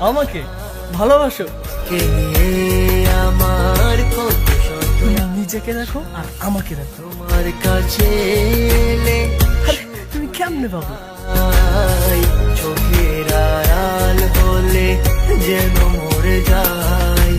আমাকে ভালোবাসো? আমার কত তুমি নিজেকে দেখো আর আমাকে দেখো। তোমার কাছে এলে আরে, তুমি কেমনে পাবো? চোখের আড়াল হলে যেন মরে যায়।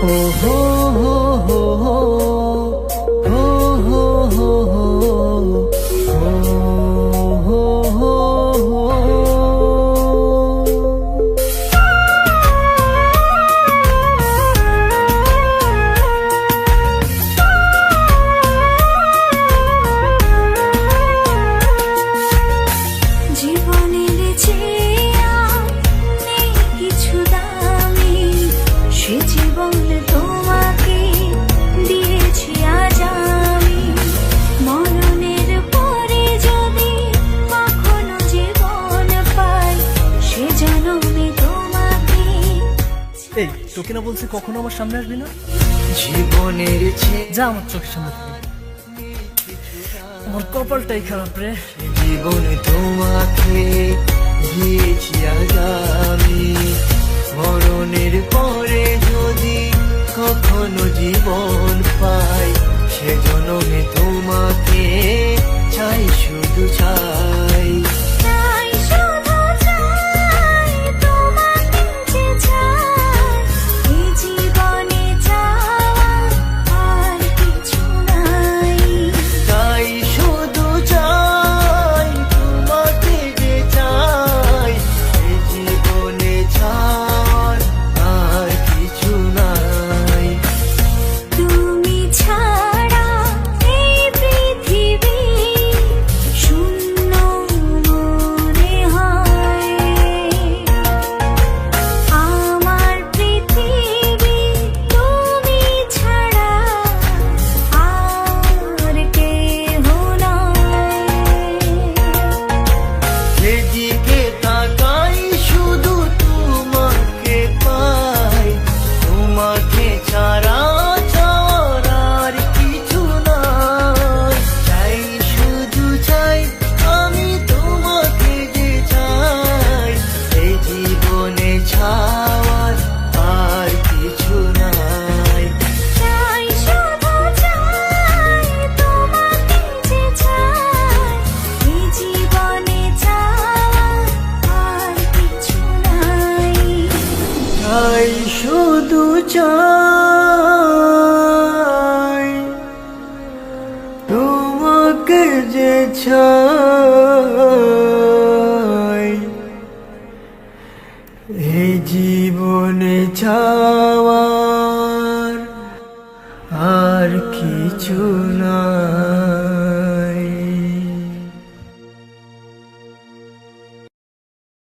Oh ho ho ho ho ho ho ho ho ho ho জীবনের চেয়ে নেই কিছু দামি, সে জীবন তোমাকে দিয়েছি আজ আমি। মরণের পরে যদি কখনো জীবন পাই, সে জন্মে তোমাকে। এই তোকে না বলছি কখনো আমার সামনে আসবি না? জীবনের যা আমার চোখের সামনে থেকে। আমার কপালটাই খারাপ রে। জীবন তোমাকে দিয়েছি আজ আমি। মরণের পরে যদি কখনো জীবন পাই, সে জন্মে তোমাকে চাই, শুধু চাই। চাই শুধু চাই তোমাকে, যে চাই এই জীবনে চাওয়া আর কিছু নাই। তাই শুধু চাই তোমাকে, যে চাই এ জীবনে চাওয়ার আর কিছু নাই। তুমি ছাড়া এই পৃথিবী শূন্য মনে হয়। আমার পৃথিবী তুমি ছাড়া আর কেহ নয়। যেদিকে তাকাই শুধু তোমাকে পাই, তোমাকে ছাড়া চাওয়ার আর কিছু নাই। চাই শুধু চাই আমি তোমাকে, যে চাই এই জীবনে ছাওয়ার আর কিছু নাই। চাই শুধু চাই তোমাকে, যে চাই এই জীবনে চাওয়া আর কিছু নাই। চাই শুধু চাই তোমাকে, যে চাই এই জীবনে চাওয়ার আর কিছু